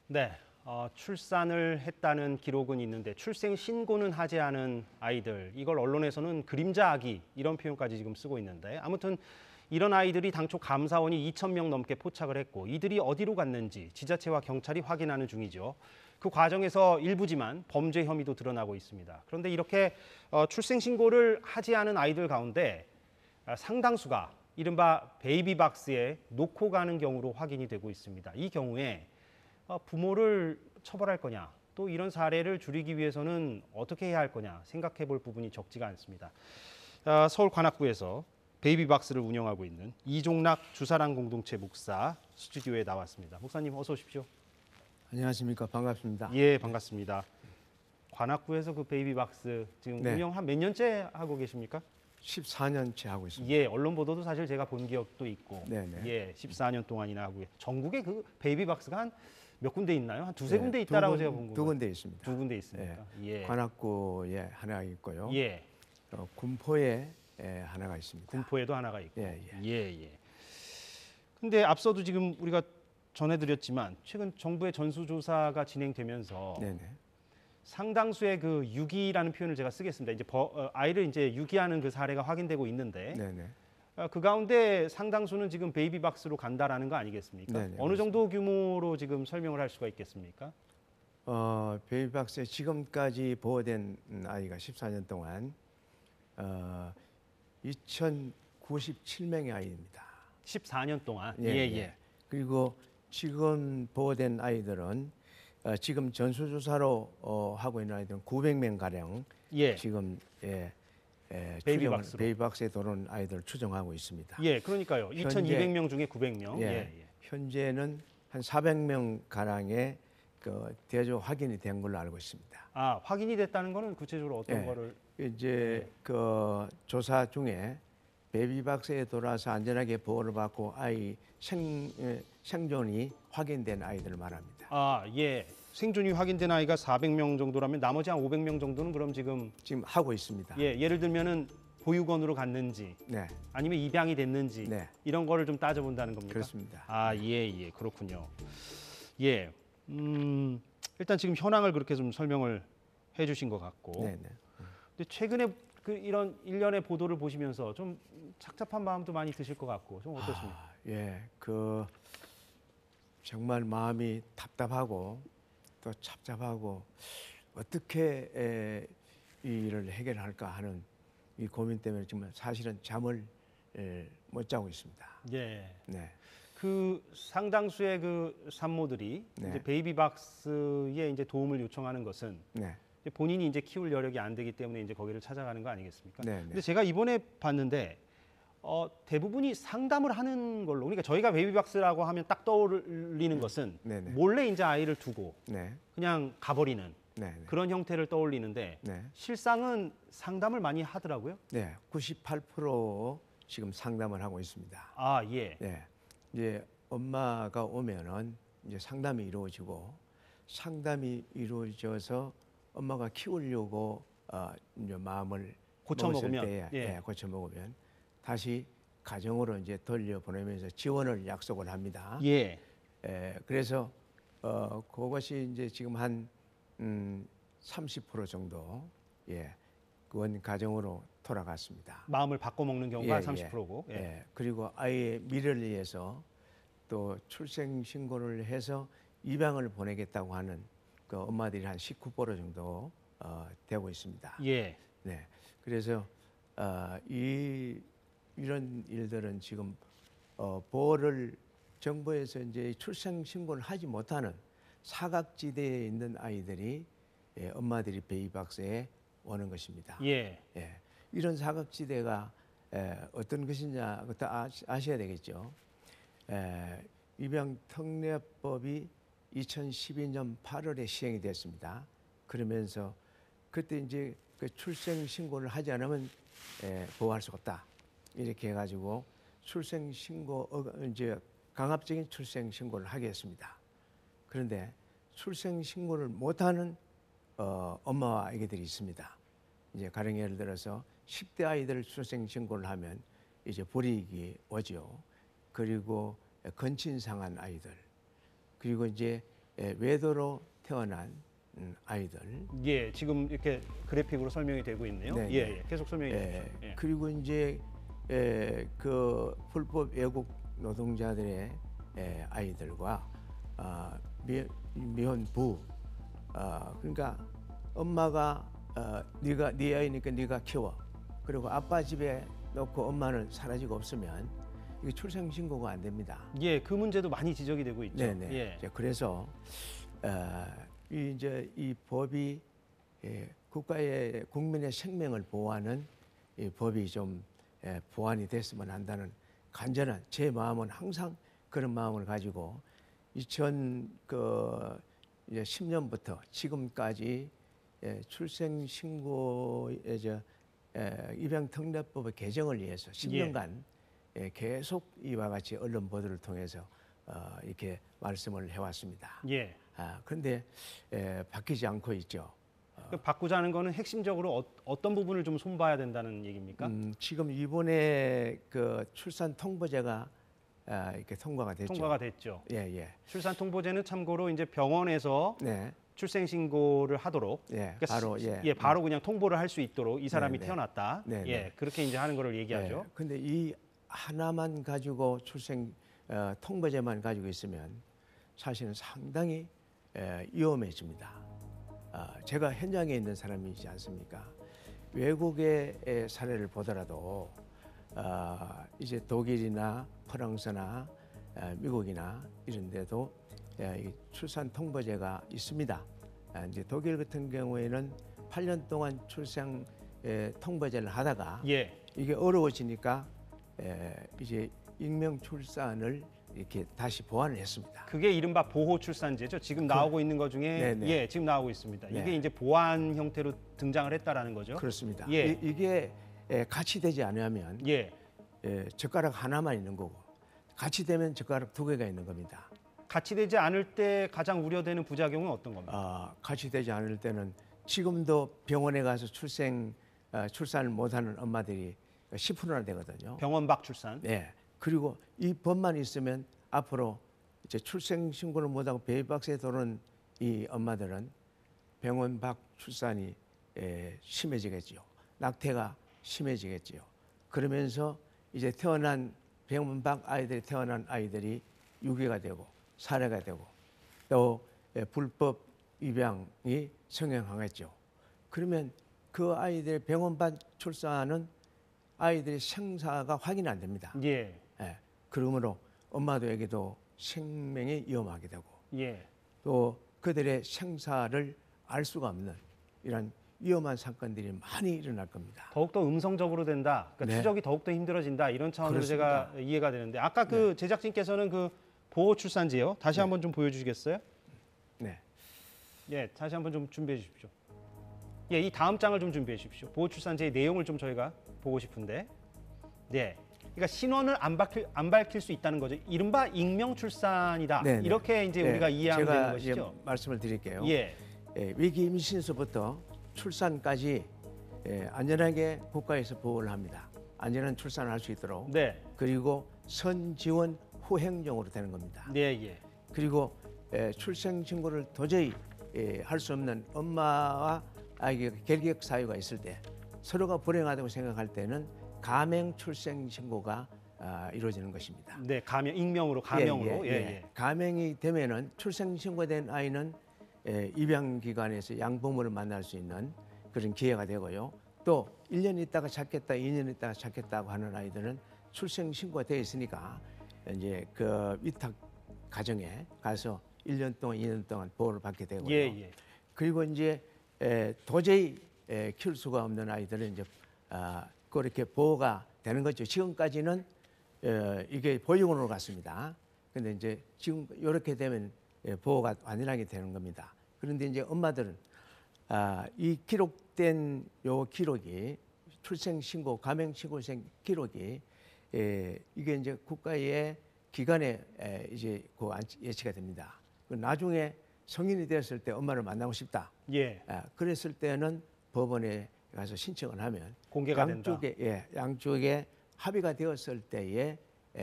네, 출산을 했다는 기록은 있는데 출생 신고는 하지 않은 아이들, 이걸 언론에서는 그림자 아기 이런 표현까지 지금 쓰고 있는데 아무튼 이런 아이들이 당초 감사원이 2,000명 넘게 포착을 했고 이들이 어디로 갔는지 지자체와 경찰이 확인하는 중이죠. 그 과정에서 일부지만 범죄 혐의도 드러나고 있습니다. 그런데 이렇게 출생 신고를 하지 않은 아이들 가운데 상당수가 이른바 베이비박스에 놓고 가는 경우로 확인이 되고 있습니다. 이 경우에 부모를 처벌할 거냐, 또 이런 사례를 줄이기 위해서는 어떻게 해야 할 거냐 생각해 볼 부분이 적지가 않습니다. 서울 관악구에서 베이비박스를 운영하고 있는 이종락 주사랑 공동체 목사 스튜디오에 나왔습니다. 목사님 어서 오십시오. 안녕하십니까. 반갑습니다. 예, 반갑습니다. 관악구에서 그 베이비박스 지금 네. 운영 한 몇 년째 하고 계십니까? 14년째 하고 있습니다. 예, 언론 보도도 사실 제가 본 기억도 있고, 네네. 예, 14년 동안이나 하고요. 전국에 그 베이비박스가 한 몇 군데 있나요? 한 두세 네, 군데 있다라고 제가 본 거. 두 군데 있습니다. 두 군데 있습니까? 예. 관악구에 하나 있고요. 예. 군포에 하나가 있습니다. 군포에도 하나가 있고. 예, 예. 근데 앞서도 지금 우리가 전해드렸지만 최근 정부의 전수조사가 진행되면서 네네. 상당수의 그 유기라는 표현을 제가 쓰겠습니다. 이제 아이를 이제 유기하는 그 사례가 확인되고 있는데 네네. 그 가운데 상당수는 지금 베이비박스로 간다라는 거 아니겠습니까? 네네, 어느 정도 규모로 지금 설명을 할 수가 있겠습니까? 베이비박스에 지금까지 보호된 아이가 14년 동안 2,097명의 아이입니다. 14년 동안. 예. 그리고 지금 보호된 아이들은 지금 전수조사로 하고 있는 아이들은 900명 가량 예. 지금 베이비박스로. 베이비박스에 들어온 아이들을 추정하고 있습니다. 예, 그러니까요. 2,200명 중에 900명. 예. 현재는 한 400명 가량의 그 대조 확인이 된 걸로 알고 있습니다. 아, 확인이 됐다는 거는 구체적으로 어떤 거를? 이제 그 조사 중에 베이비박스에 돌아서 안전하게 보호를 받고 아이 생존이 확인된 아이들을 말합니다. 아, 예. 생존이 확인된 아이가 400명 정도라면 나머지 한 500명 정도는 그럼 지금 하고 있습니다. 예, 예를 들면은 보육원으로 갔는지 네, 아니면 입양이 됐는지 네. 이런 거를 좀 따져본다는 겁니까? 그렇습니다. 아, 예, 그렇군요. 예, 일단 지금 현황을 그렇게 좀 설명을 해주신 것 같고. 네. 근데 최근에 그 이런 일련의 보도를 보시면서 좀 착잡한 마음도 많이 드실 것 같고 좀 어떻습니까? 그 정말 마음이 답답하고 또 착잡하고 어떻게 이 일을 해결할까 하는 이 고민 때문에 정말 사실은 잠을 못 자고 있습니다. 예. 네. 그 상당수의 그 산모들이 네. 이제 베이비박스에 이제 도움을 요청하는 것은 네. 본인이 이제 키울 여력이 안 되기 때문에 이제 거기를 찾아가는 거 아니겠습니까? 네. 근데 제가 이번에 봤는데 대부분이 상담을 하는 걸로, 그러니까 저희가 베이비박스라고 하면 딱 떠올리는 것은 네네. 몰래 몰래 이제 아이를 두고 네. 그냥 가버리는 네. 그런 형태를 떠올리는데 네. 실상은 상담을 많이 하더라고요. 네. 98% 지금 상담을 하고 있습니다. 아, 예. 네. 이제 엄마가 오면은 이제 상담이 이루어지고 상담이 이루어져서 엄마가 키우려고 이제 마음을 고쳐 먹었을 먹으면, 때에, 예. 고쳐 먹으면 다시 가정으로 이제 돌려보내면서 지원을 약속을 합니다. 예. 그래서 그것이 이제 지금 한 30% 정도 원 가정으로 돌아갔습니다. 마음을 바꿔먹는 경우가 30%고. 그리고 아이의 미래를 위해서 또 출생 신고를 해서 입양을 보내겠다고 하는 그 엄마들이 한 19% 정도 되고 있습니다. 예. 네. 그래서 이런 일들은 지금 보호를 정부에서 이제 출생 신고를 하지 못하는 사각지대에 있는 아이들이 엄마들이 베이비박스에 오는 것입니다. 예. 이런 사각지대가 어떤 것이냐 그것도 아셔야 되겠죠. 입양특례법이 2012년 8월에 시행이 됐습니다. 그러면서 그때 이제 그 출생 신고를 하지 않으면 보호할 수 없다. 이렇게 해가지고 출생 신고 이제 강압적인 출생 신고를 하게 했습니다. 그런데 출생 신고를 못하는 엄마와 아기들이 있습니다. 이제 가령 예를 들어서 10대 아이들 출생 신고를 하면 이제 불이익이 오죠. 그리고 건친 상한 아이들, 그리고 이제 외도로 태어난 아이들. 예, 지금 이렇게 그래픽으로 설명이 되고 있네요. 네, 예, 네. 예, 계속 설명해 주십시오. 예. 그리고 이제 그 불법 외국 노동자들의 아이들과 미혼부, 그러니까 엄마가 네가 네 아이니까 네가 키워. 그리고 아빠 집에 놓고 엄마는 사라지고 없으면 이게 출생 신고가 안 됩니다. 예, 그 문제도 많이 지적이 되고 있죠. 네네. 예. 이제 그래서 이제 이 법이 국가의 국민의 생명을 보호하는 이 법이 좀 보완이 됐으면 한다는 간절한 제 마음은 항상 그런 마음을 가지고 2010년부터 지금까지 출생 신고의 입양특례법의 개정을 위해서 10년간 계속 이와 같이 언론 보도를 통해서 이렇게 말씀을 해왔습니다. 예. 그런데 바뀌지 않고 있죠. 그 바꾸자는 거는 핵심적으로 어떤 부분을 좀 손봐야 된다는 얘기입니까? 지금 이번에 그 출산 통보제가 이렇게 통과가 됐죠. 통과가 됐죠. 예. 출산 통보제는 참고로 이제 병원에서 네. 출생 신고를 하도록 예. 그러니까 바로 그냥 통보를 할 수 있도록 이 사람이 네. 태어났다. 네, 예, 네. 그렇게 이제 하는 거를 얘기하죠. 근데 이 하나만 가지고 출생 통보제만 가지고 있으면 사실은 상당히 위험해집니다. 제가 현장에 있는 사람이지 않습니까? 외국의 사례를 보더라도 이제 독일이나 프랑스나 미국이나 이런 데도 이 출산 통보제가 있습니다. 이제 독일 같은 경우에는 8년 동안 출생 통보제를 하다가 예. 이게 어려워지니까 이제 익명 출산을 이렇게 다시 보완을 했습니다. 그게 이른바 보호 출산제죠. 지금 나오고 있는 것 중에 네네. 예, 지금 나오고 있습니다. 네. 이게 이제 보완 형태로 등장을 했다라는 거죠. 그렇습니다. 예. 이게 같이 되지 않으면 예. 젓가락 하나만 있는 거고 같이 되면 젓가락 두 개가 있는 겁니다. 같이 되지 않을 때 가장 우려되는 부작용은 어떤 겁니까? 같이 되지 않을 때는 지금도 병원에 가서 출산을 못하는 엄마들이 10%나 되거든요. 병원 밖 출산. 네. 그리고 이 법만 있으면 앞으로 이제 출생 신고를 못하고 베이비박스에 도는 이 엄마들은 병원 밖 출산이 심해지겠지요. 낙태가 심해지겠지요. 그러면서 이제 병원 밖 아이들이 태어난 아이들이 유괴가 되고 살해가 되고 또 불법 입양이 성행하겠죠. 그러면 그 아이들 병원 밖 출산은 아이들의 생사가 확인 안 됩니다. 예. 그러므로 엄마들에게도 생명이 위험하게 되고 예. 또 그들의 생사를 알 수가 없는 이런 위험한 사건들이 많이 일어날 겁니다. 더욱더 음성적으로 된다. 그러니까 네. 추적이 더욱더 힘들어진다. 이런 차원으로 그렇습니다. 제가 이해가 되는데 아까 그 제작진께서는 그 보호 출산제요. 다시 한번 좀 보여주시겠어요? 네. 예, 다시 한번 좀 준비해 주십시오. 예, 이 다음 장을 좀 준비해 주십시오. 보호 출산제의 내용을 좀 저희가 보고 싶은데, 네, 그러니까 신원을 안 밝힐 수 있다는 거죠. 이른바 익명 출산이다. 네, 네. 이렇게 이제 우리가 이해하면 되는 제가 것이죠. 이제 말씀을 드릴게요. 예, 위기 임신에서부터 출산까지 안전하게 국가에서 보호를 합니다. 안전한 출산을 할 수 있도록. 네, 그리고 선지원 후행정으로 되는 겁니다. 네, 예, 그리고 출생 신고를 도저히 할 수 없는 엄마와 아이가 결격 사유가 있을 때 서로가 불행하다고 생각할 때는 가명 출생 신고가 이루어지는 것입니다. 네, 익명으로 가명으로, 가명이 되면은 출생 신고된 아이는 입양 기관에서 양부모를 만날 수 있는 그런 기회가 되고요. 또 1년 있다가 찾겠다, 2년 있다가 찾겠다고 하는 아이들은 출생 신고가 되어 있으니까 이제 그 위탁 가정에 가서 1년 동안, 2년 동안 보호를 받게 되고요. 예. 그리고 이제 도저히 키울 수가 없는 아이들은 이제 그렇게 보호가 되는 거죠. 지금까지는 이게 보육원으로 갔습니다. 근데 이제 지금 이렇게 되면 보호가 완전하게 되는 겁니다. 그런데 이제 엄마들은 이 기록된 요 기록이 출생 신고, 가명 신고생 기록이 이게 이제 국가의 기관에 이제 예치가 됩니다. 나중에 성인이 되었을 때 엄마를 만나고 싶다. 예. 그랬을 때는 법원에 가서 신청을 하면 공개가 된다. 양쪽에 합의가 되었을 때에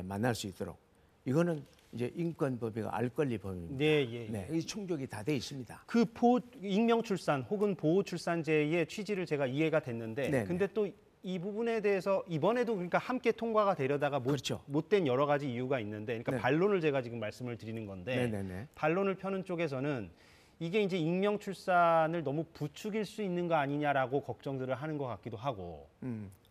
만날 수 있도록 이거는 이제 인권법이가 알 권리 법입니다. 네, 예. 네, 이 충족이 다 돼 있습니다. 그 익명 출산 혹은 보호 출산제의 취지를 제가 이해가 됐는데, 네, 근데 또 이 부분에 대해서 이번에도 그러니까 함께 통과가 되려다가 그렇죠. 못된 여러 가지 이유가 있는데, 그러니까 네. 반론을 제가 지금 말씀을 드리는 건데, 네네네. 반론을 펴는 쪽에서는 이게 이제 익명 출산을 너무 부추길 수 있는 거 아니냐라고 걱정들을 하는 것 같기도 하고.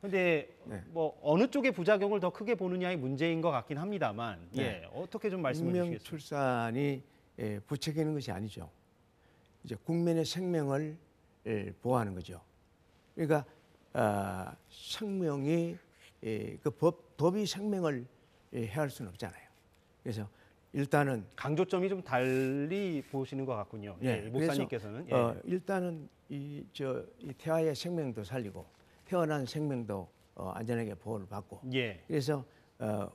근데 네. 뭐 어느 쪽의 부작용을 더 크게 보느냐의 문제인 것 같긴 합니다만, 네. 예, 어떻게 좀 말씀을 익명 주시겠습니까? 출산이 부추기는 것이 아니죠. 이제 국민의 생명을 보호하는 거죠. 그러니까 생명이 그 법이 생명을 해할 수는 없잖아요. 그래서 일단은 강조점이 좀 달리 보시는 것 같군요. 예, 네, 목사님께서는. 그래서, 일단은 이 태아의 생명도 살리고 태어난 생명도 안전하게 보호를 받고. 예. 그래서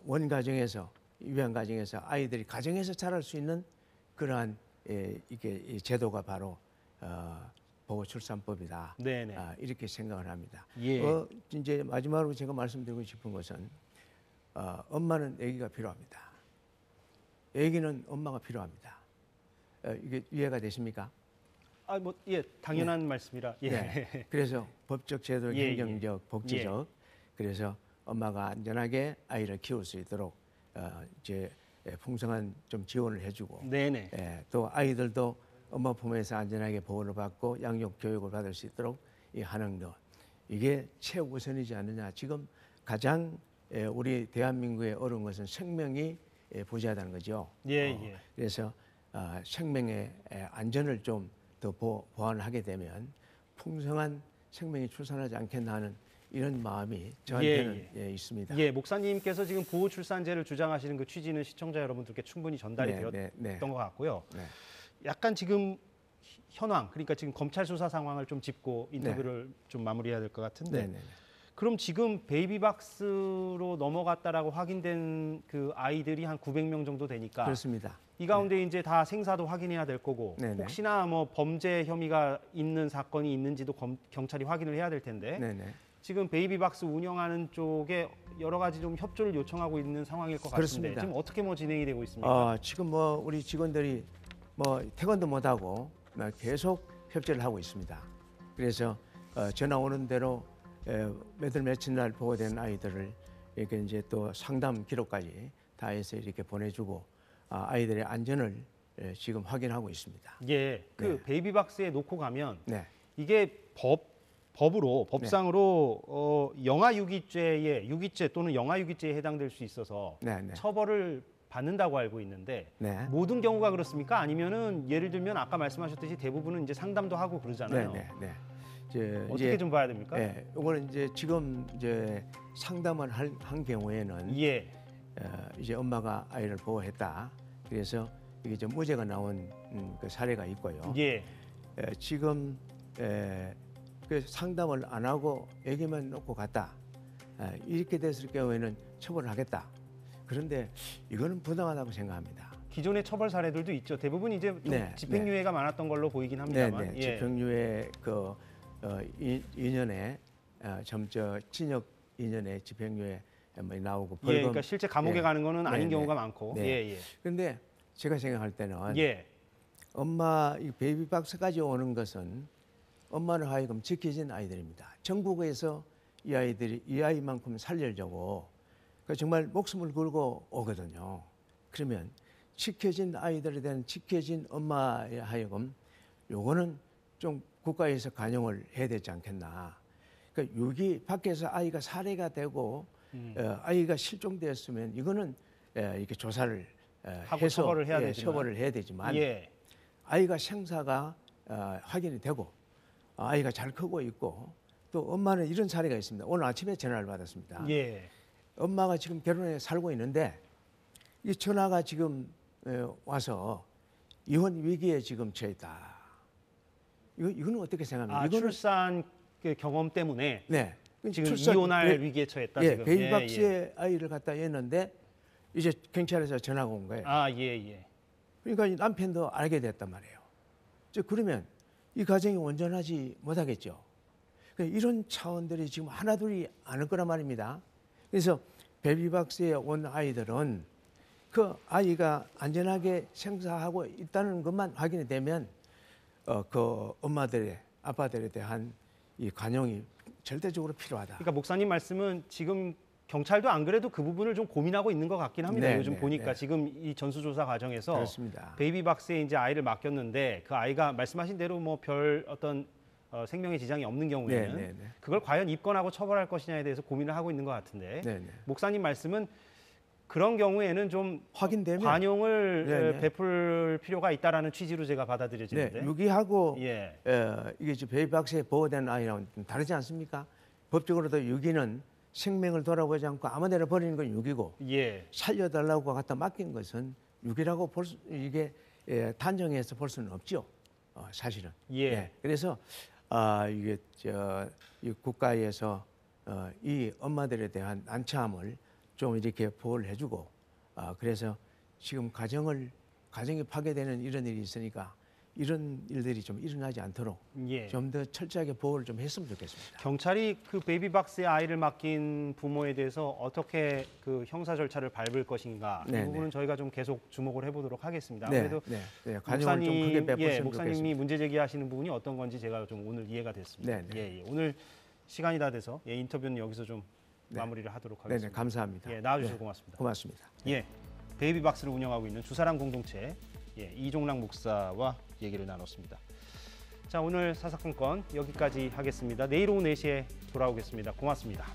원 가정에서 입양 가정에서 아이들이 가정에서 자랄 수 있는 그러한 이게 이 제도가 바로 보호출산법이다. 네네. 이렇게 생각을 합니다. 예. 이제 마지막으로 제가 말씀드리고 싶은 것은 엄마는 아기가 필요합니다. 아기는 엄마가 필요합니다. 이게 이해가 되십니까? 아, 뭐, 예, 당연한 말씀이라. 예. 네. 그래서 법적, 제도적, 예, 행정적, 복지적. 그래서 엄마가 안전하게 아이를 키울 수 있도록 이제 풍성한 좀 지원을 해주고, 네네. 또 아이들도 엄마 품에서 안전하게 보호를 받고 양육 교육을 받을 수 있도록 하는 것, 이게 최우선이지 않느냐. 지금 가장 우리 대한민국에 어려운 것은 생명이 부재하다는 거죠. 예, 예. 그래서 생명의 안전을 좀 더 보완을 하게 되면 풍성한 생명이 출산하지 않겠나 하는 이런 마음이 저한테는 있습니다. 예, 목사님께서 지금 보호 출산제를 주장하시는 그 취지는 시청자 여러분들께 충분히 전달이 되었던 것 같고요. 네. 약간 지금 현황, 그러니까 지금 검찰 수사 상황을 좀 짚고 인터뷰를 좀 마무리해야 될 것 같은데. 네. 그럼 지금 베이비박스로 넘어갔다라고 확인된 그 아이들이 한 900명 정도 되니까 그렇습니다. 이 가운데 이제 다 생사도 확인해야 될 거고, 네네. 혹시나 뭐 범죄 혐의가 있는 사건이 있는지도 경찰이 확인을 해야 될 텐데, 네네. 지금 베이비박스 운영하는 쪽에 여러 가지 좀 협조를 요청하고 있는 상황일 것 같은데, 그렇습니다. 지금 어떻게 뭐 진행이 되고 있습니까? 지금 뭐 우리 직원들이 뭐 퇴근도 못 하고 계속 협조를 하고 있습니다. 그래서 전화 오는 대로 며칠 날 보고된 아이들을 이렇게 이제 또 상담 기록까지 다 해서 이렇게 보내주고 아이들의 안전을 지금 확인하고 있습니다. 예, 그 네. 베이비박스에 놓고 가면 네, 이게 법상으로 유기죄 또는 영아유기죄에 해당될 수 있어서 네. 처벌을 받는다고 알고 있는데, 네. 모든 경우가 그렇습니까? 아니면은 예를 들면 아까 말씀하셨듯이 대부분은 이제 상담도 하고 그러잖아요. 네. 어떻게 좀 봐야 됩니까? 이거는 이제 지금 이제 상담을 한 경우에는 예. 이제 엄마가 아이를 보호했다. 그래서 이게 좀 무죄가 나온 그 사례가 있고요. 예. 지금 그 상담을 안 하고 애기만 놓고 갔다. 이렇게 됐을 경우에는 처벌을 하겠다. 그런데 이거는 부당하다고 생각합니다. 기존의 처벌 사례들도 있죠. 대부분 이제 좀 네, 집행유예가 많았던 걸로 보이긴 합니다만. 예. 집행유예 그 2년에 징역 2년에 집행유예 뭐 나오고 벌금. 그러니까 실제 감옥에 가는 거는 아닌 경우가 많고. 네. 예. 그런데 제가 생각할 때는 예. 엄마 이 베이비박스까지 오는 것은 엄마를 하여금 지켜진 아이들입니다. 전국에서 이 아이만큼 살려려고 정말 목숨을 걸고 오거든요. 그러면 지켜진 아이들에 대한 지켜진 엄마에 하여금 요거는 좀 국가에서 관용을 해야 되지 않겠나. 그러니까 여기 밖에서 아이가 살해가 되고 아이가 실종되었으면 이거는 이렇게 조사를 하고 해서 처벌을 해야 되지만. 처벌을 해야 되지만 예. 아이가 생사가 확인이 되고 아이가 잘 크고 있고 또 엄마는 이런 사례가 있습니다. 오늘 아침에 전화를 받았습니다. 예. 엄마가 지금 결혼해 살고 있는데 이 전화가 지금 와서 이혼 위기에 지금 처했다. 이거는 어떻게 생각합니까? 이거는 출산 그 경험 때문에 네. 지금 이혼할 위기에 처했다. 지금. 베이비박스에 아이를 갖다 였는데 이제 경찰에서 전화가 온 거예요. 예. 그러니까 이 남편도 알게 됐단 말이에요. 그러면 이 가정이 온전하지 못하겠죠. 그러니까 이런 차원들이 지금 하나둘이 않을 거란 말입니다. 그래서 베이비박스에 온 아이들은 그 아이가 안전하게 생사하고 있다는 것만 확인이 되면 그 엄마들의 아빠들에 대한 이 관용이 절대적으로 필요하다. 그러니까 목사님 말씀은 지금 경찰도 안 그래도 그 부분을 좀 고민하고 있는 것 같긴 합니다. 네, 요즘 네, 보니까 네. 지금 이 전수조사 과정에서 그렇습니다. 베이비박스에 이제 아이를 맡겼는데 그 아이가 말씀하신 대로 뭐 별 어떤 생명의 지장이 없는 경우에는 네, 네, 네. 그걸 과연 입건하고 처벌할 것이냐에 대해서 고민을 하고 있는 것 같은데 네, 네. 목사님 말씀은 그런 경우에는 좀 확인되면 관용을 네, 네. 베풀 필요가 있다라는 취지로 제가 네, 받아들여지는데 유기하고 예. 이게 지금 베이비박스에 보호된 아이랑은 좀 다르지 않습니까? 법적으로도 유기는 생명을 돌아보지 않고 아무데나 버리는 건 유기고 예. 살려달라고 갖다 맡긴 것은 유기라고 이게 단정해서 볼 수는 없죠. 사실은. 예. 네, 그래서 이게 이 국가에서 이 엄마들에 대한 난처함을 좀 이렇게 보호를 해주고 그래서 지금 가정이 파괴되는 이런 일이 있으니까 이런 일들이 좀 일어나지 않도록 예. 좀 더 철저하게 보호를 좀 했으면 좋겠습니다. 경찰이 그 베이비박스에 아이를 맡긴 부모에 대해서 어떻게 그 형사 절차를 밟을 것인가 이 네네. 부분은 저희가 좀 계속 주목을 해보도록 하겠습니다. 네, 아무래도 네. 관용을 좀 크게 베풀었으면 목사님이 좋겠습니다. 문제 제기하시는 부분이 어떤 건지 제가 좀 오늘 이해가 됐습니다. 네네. 예. 오늘 시간이 다 돼서 인터뷰는 여기서 좀 네. 마무리를 하도록 네네, 하겠습니다. 감사합니다. 예, 나와주셔서 네, 고맙습니다. 고맙습니다. 예, 베이비박스를 운영하고 있는 주사랑 공동체 이종락 목사와 얘기를 나눴습니다. 자, 오늘 사사건건 여기까지 하겠습니다. 내일 오후 4시에 돌아오겠습니다. 고맙습니다.